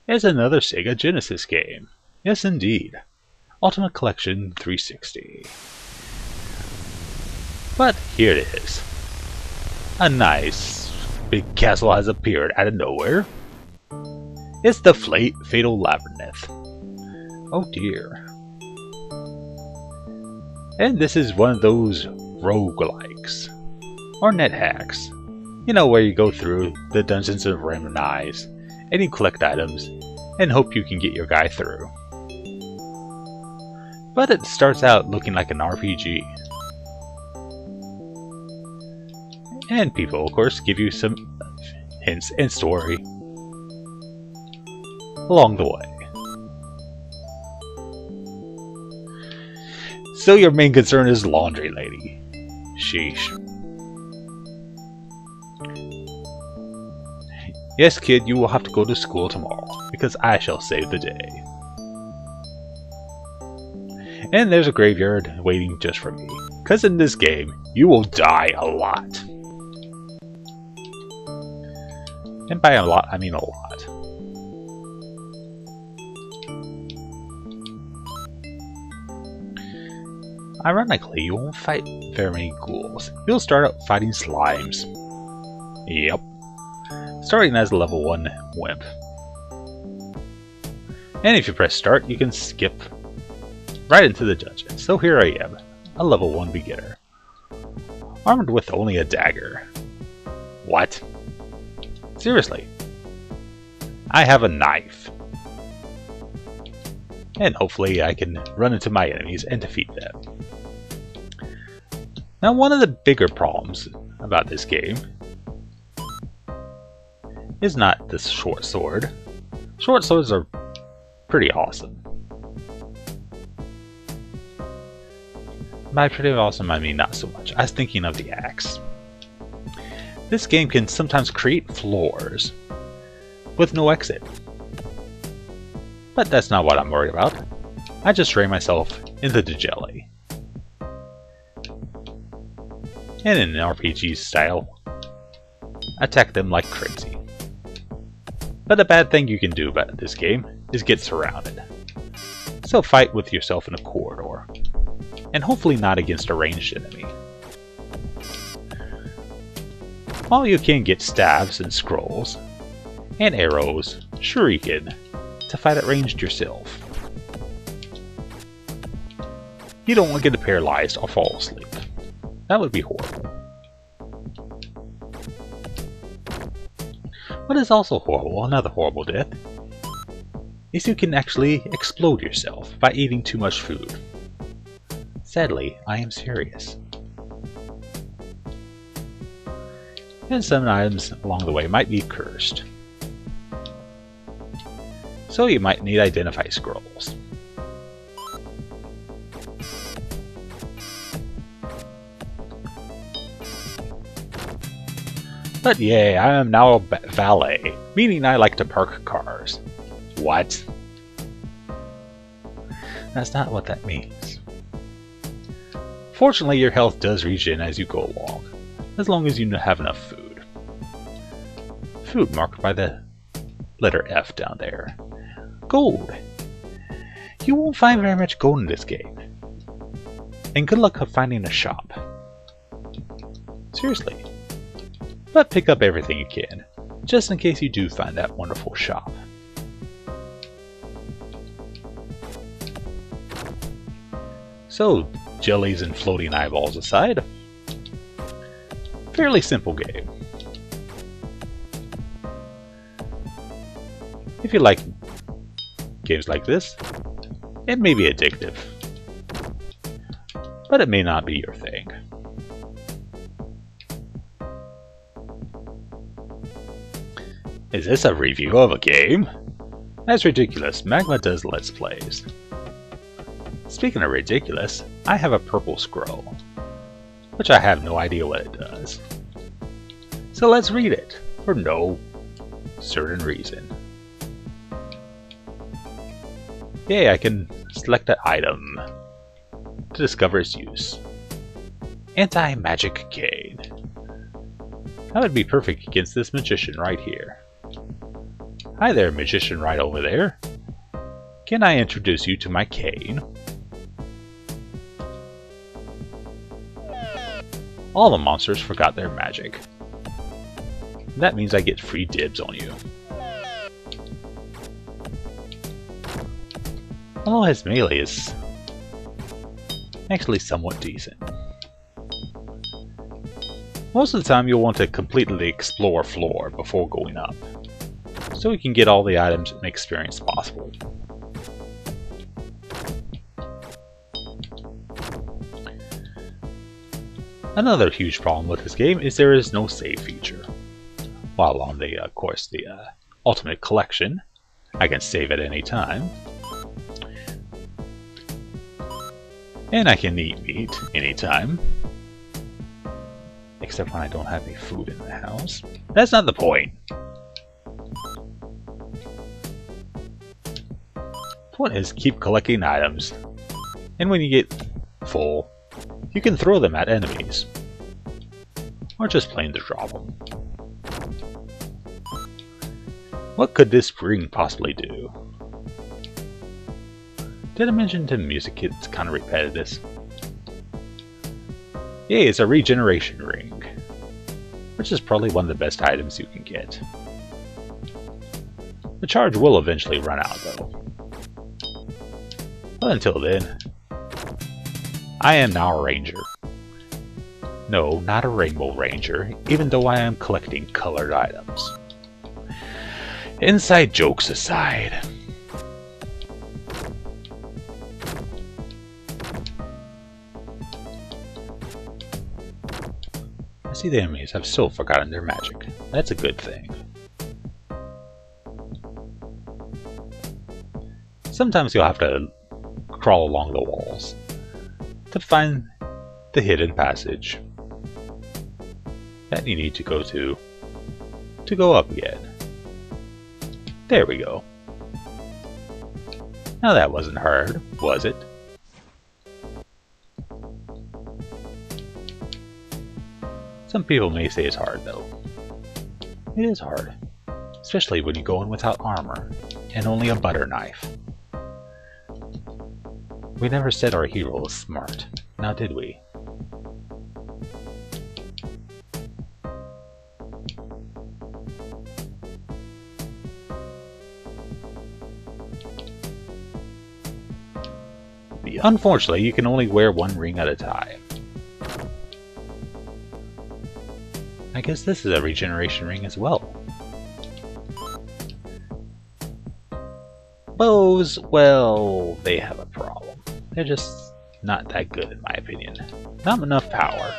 It's another Sega Genesis game. Yes, indeed. Ultimate Collection 360. But here it is. A nice big castle has appeared out of nowhere. It's the Fatal Labyrinth. Oh dear. And this is one of those roguelikes. Or net hacks. You know, where you go through the dungeons of randomized and you collect items and hope you can get your guy through. But it starts out looking like an RPG. And people, of course, give you some hints and story along the way. So your main concern is laundry lady. Sheesh. Yes, kid, you will have to go to school tomorrow, because I shall save the day. And there's a graveyard waiting just for me, because in this game, you will die a lot. And by a lot, I mean a lot. Ironically, you won't fight very many ghouls. You'll start out fighting slimes. Yep. Starting as a level 1 wimp. And if you press start, you can skip right into the dungeon. So here I am, a level 1 beginner. Armed with only a dagger. What? Seriously. I have a knife. And hopefully I can run into my enemies and defeat them. Now, one of the bigger problems about this game is not this short sword. Short swords are pretty awesome. By pretty awesome, I mean not so much. I was thinking of the axe. This game can sometimes create floors with no exit. But that's not what I'm worried about. I just drain myself into the jelly. And in an RPG style, attack them like crazy. But the bad thing you can do about this game is get surrounded. So fight with yourself in a corridor. And hopefully not against a ranged enemy. While you can get stabs and scrolls, and arrows, shuriken, to fight at ranged yourself. You don't want to get paralyzed or fall asleep. That would be horrible. What is also horrible, another horrible death, is you can actually explode yourself by eating too much food. Sadly, I am serious. And some items along the way might be cursed. So you might need identify scrolls. But yay, I am now a valet, meaning I like to park cars. What? That's not what that means. Fortunately, your health does regen as you go along, as long as you have enough food. Food marked by the letter F down there. Gold. You won't find very much gold in this game. And good luck finding a shop. Seriously. But pick up everything you can, just in case you do find that wonderful shop. So, jellies and floating eyeballs aside, fairly simple game. If you like games like this, it may be addictive, but it may not be your thing. Is this a review of a game? That's ridiculous. Magma does Let's Plays. Speaking of ridiculous, I have a purple scroll, which I have no idea what it does. So let's read it, for no certain reason. Yay, I can select an item to discover its use. Anti-magic cane. That would be perfect against this magician right here. Hi there, magician right over there. Can I introduce you to my cane? All the monsters forgot their magic. That means I get free dibs on you. Although his melee is actually somewhat decent. Most of the time you'll want to completely explore floor before going up, so we can get all the items and experience possible. Another huge problem with this game is there is no save feature. While on the, of course, the Ultimate Collection, I can save at any time. And I can eat meat anytime. Except when I don't have any food in the house. That's not the point. The point is keep collecting items. And when you get full, you can throw them at enemies. Or just plain to drop them. What could this ring possibly do? Did I mention the music it's kind of repetitive? Yeah, it's a regeneration ring, which is probably one of the best items you can get. The charge will eventually run out though. But until then, I am now a ranger. No, not a rainbow ranger, even though I am collecting colored items. Inside jokes aside. I see the enemies have still forgotten their magic. That's a good thing. Sometimes you'll have to crawl along the walls to find the hidden passage that you need to go up again. There we go. Now that wasn't hard, was it? Some people may say it's hard though. It is hard, especially when you go in without armor and only a butter knife. We never said our hero was smart, now did we? Unfortunately, you can only wear one ring at a time. I guess this is a regeneration ring as well. Bows, well, they have a problem. They're just not that good in my opinion. Not enough power.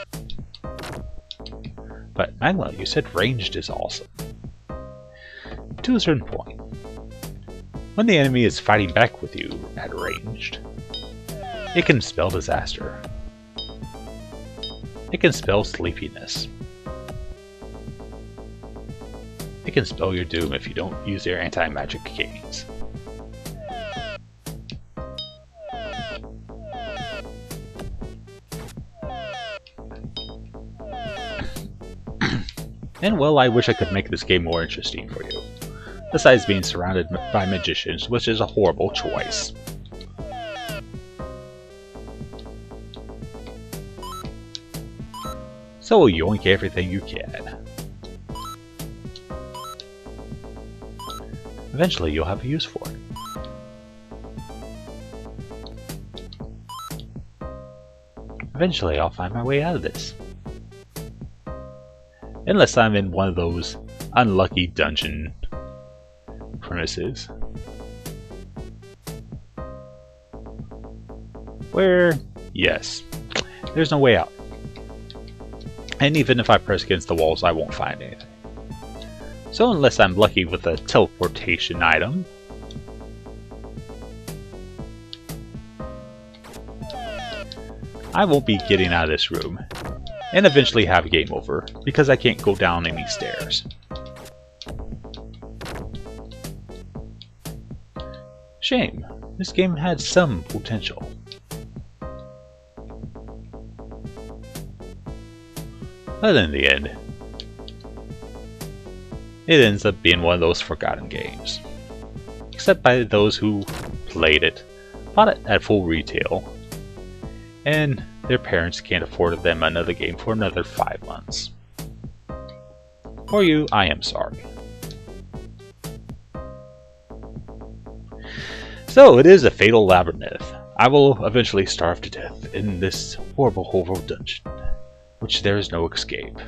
But Magma, you said ranged is awesome. To a certain point. When the enemy is fighting back with you at ranged, it can spell disaster. It can spell sleepiness. It can spell your doom if you don't use their anti-magic canes. And well, I wish I could make this game more interesting for you. Besides being surrounded by magicians, which is a horrible choice. So yoink everything you can. Eventually you'll have a use for it. Eventually I'll find my way out of this. Unless I'm in one of those unlucky dungeon premises. Where, yes, there's no way out. And even if I press against the walls, I won't find anything. So unless I'm lucky with a teleportation item, I won't be getting out of this room, and eventually have a game over, because I can't go down any stairs. Shame, this game had some potential. But in the end, it ends up being one of those forgotten games. Except by those who played it, bought it at full retail, and their parents can't afford them another game for another 5 months. For you, I am sorry. So it is a fatal labyrinth. I will eventually starve to death in this horrible dungeon, which there is no escape.